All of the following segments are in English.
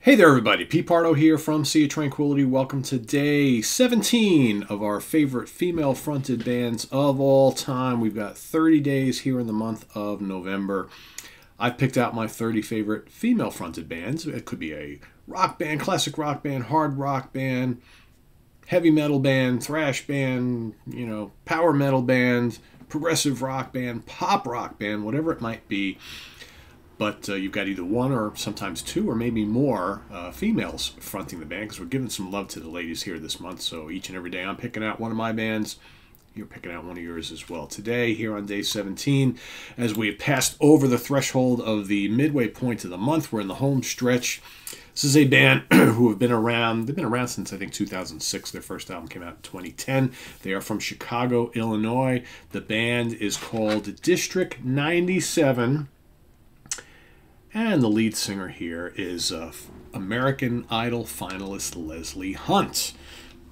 Hey there everybody, Pete Pardo here from Sea of Tranquility. Welcome to day 17 of our favorite female-fronted bands of all time. We've got 30 days here in the month of November. I've picked out my 30 favorite female-fronted bands. It could be a rock band, classic rock band, hard rock band, heavy metal band, thrash band, power metal band, progressive rock band, pop rock band, whatever it might be. But you've got either one or sometimes two or maybe more females fronting the band, because we're giving some love to the ladies here this month. So each and every day I'm picking out one of my bands. You're picking out one of yours as well. Today, here on day 17, as we have passed over the threshold of the midway point of the month, we're in the home stretch. This is a band who have been around. They've been around since, I think, 2006. Their first album came out in 2010. They are from Chicago, Illinois. The band is called District 97. And the lead singer here is American Idol finalist Leslie Hunt.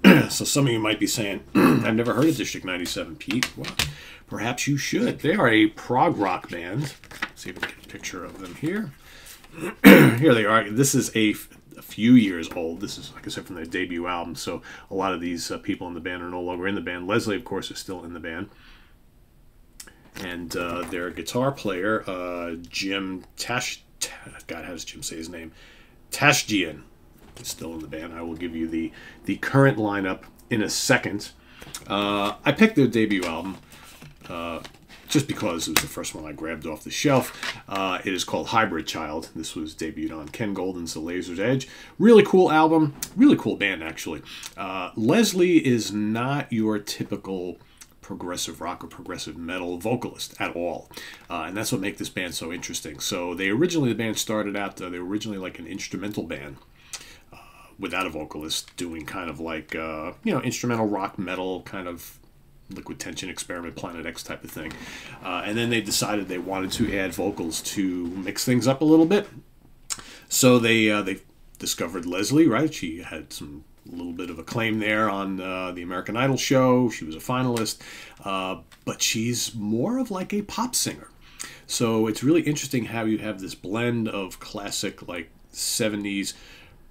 So some of you might be saying, I've never heard of District 97, Pete. Well, perhaps you should. They are a prog rock band. Let's see if we can get a picture of them here. Here they are. This is a few years old. This is, like I said, from their debut album. So a lot of these people in the band are no longer in the band. Leslie, of course, is still in the band. And their guitar player, Jim God, how does Jim say his name? Tashjian is still in the band. I will give you the current lineup in a second. I picked their debut album just because it was the first one I grabbed off the shelf. It is called Hybrid Child. This was debuted on Ken Golden's The Laser's Edge. Really cool album. Really cool band, actually. Leslie is not your typical progressive rock or progressive metal vocalist at all, and that's what makes this band so interesting. So the band started out, they were originally like an instrumental band without a vocalist, doing kind of like instrumental rock metal, kind of Liquid Tension, Experiment, Planet X type of thing, and then they decided they wanted to add vocals to mix things up a little bit. So they discovered Leslie, right? She had a little bit of acclaim there on the American Idol show. She was a finalist, but she's more of like a pop singer. So it's really interesting how you have this blend of classic, like 70s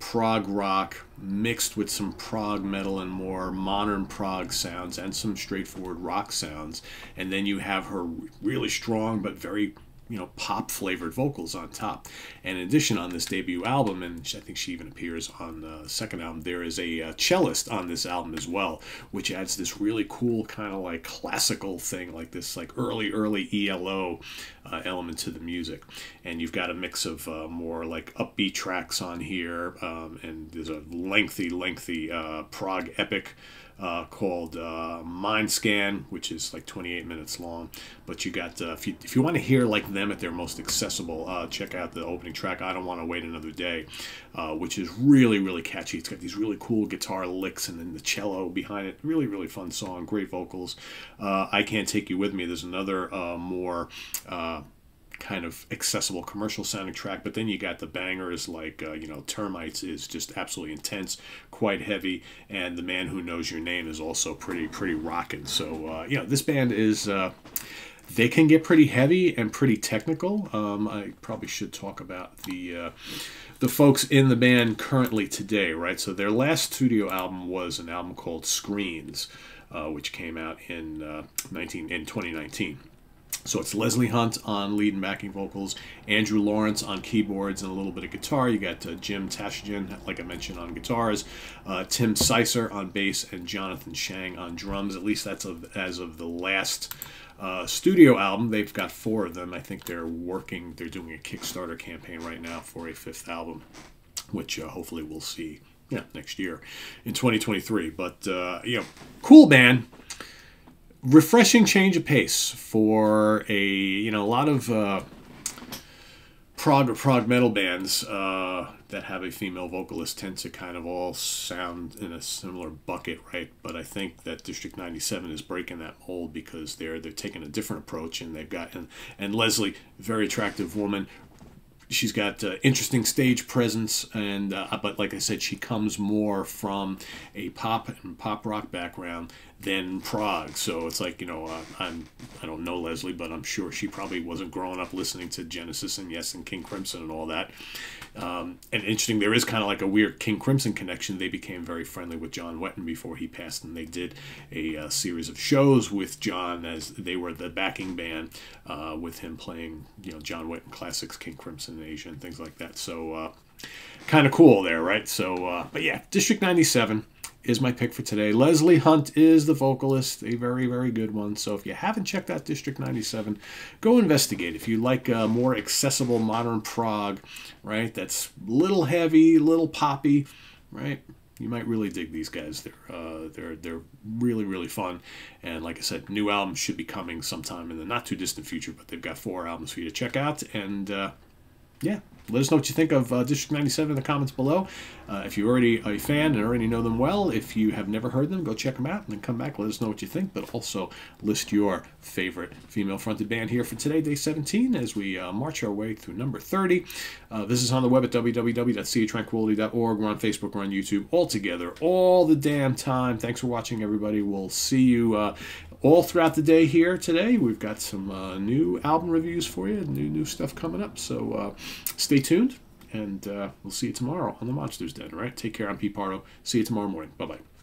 prog rock mixed with some prog metal and more modern prog sounds and some straightforward rock sounds. And then you have her really strong but very pop flavored vocals on top. And in addition, on this debut album, and I think she even appears on the second album, there is a cellist on this album as well, which adds this really cool kind of like classical thing, like this like early ELO element to the music. And you've got a mix of more like upbeat tracks on here, and there's a lengthy prog epic called Mind Scan, which is like 28 minutes long. But you got, if you want to hear like them at their most accessible, check out the opening track, I Don't Want to Wait Another Day, which is really catchy. It's got these really cool guitar licks and then the cello behind it. Really fun song, great vocals. I Can't Take You With Me, there's another more kind of accessible commercial sounding track, but then you got the bangers like Termites is just absolutely intense, quite heavy, and The Man Who Knows Your Name is also pretty rocking. So this band is they can get pretty heavy and pretty technical. I probably should talk about the folks in the band currently today, right? So their last studio album was an album called Screens, which came out in 2019. So it's Leslie Hunt on lead and backing vocals, Andrew Lawrence on keyboards and a little bit of guitar. You got Jim Tashjian, like I mentioned, on guitars, Tim Sicer on bass, and Jonathan Shang on drums. At least that's as of the last studio album. They've got 4 of them. I think they're doing a Kickstarter campaign right now for a 5th album, which hopefully we'll see next year in 2023. But cool band. Refreshing change of pace for a lot of prog metal bands that have a female vocalist tend to kind of all sound in a similar bucket, right? But I think that District 97 is breaking that mold because they're taking a different approach, and they've got and Leslie, very attractive woman. She's got interesting stage presence, and but like I said, she comes more from a pop and pop rock background than prog. So it's like, I don't know Leslie, but I'm sure she probably wasn't growing up listening to Genesis and Yes and King Crimson and all that. And interesting, there is kind of like a weird King Crimson connection. They became very friendly with John Wetton before he passed, and they did a series of shows with John as they were the backing band, with him playing, John Wetton classics, King Crimson, Asia, and things like that. So kind of cool there, right? So, but yeah, District 97 is my pick for today. Leslie Hunt is the vocalist, a very, very good one. So if you haven't checked out District 97, go investigate. If you like more accessible modern prog, right, that's a little heavy, a little poppy, right, you might really dig these guys. They're really, really fun. And like I said, new album should be coming sometime in the not too distant future, but they've got 4 albums for you to check out. And yeah, let us know what you think of District 97 in the comments below. If you're already a fan and already know them well, if you have never heard them, go check them out and then come back, let us know what you think, but also list your favorite female-fronted band here for today, day 17, as we march our way through number 30. This is on the web at www.seatranquility.org. We're on Facebook, we're on YouTube, all together, all the damn time. Thanks for watching, everybody. We'll see you all throughout the day here today. We've got some new album reviews for you, new stuff coming up, so stay tuned, and we'll see you tomorrow on the Monsters Den. All right, take care. I'm Pete Pardo. See you tomorrow morning. Bye-bye.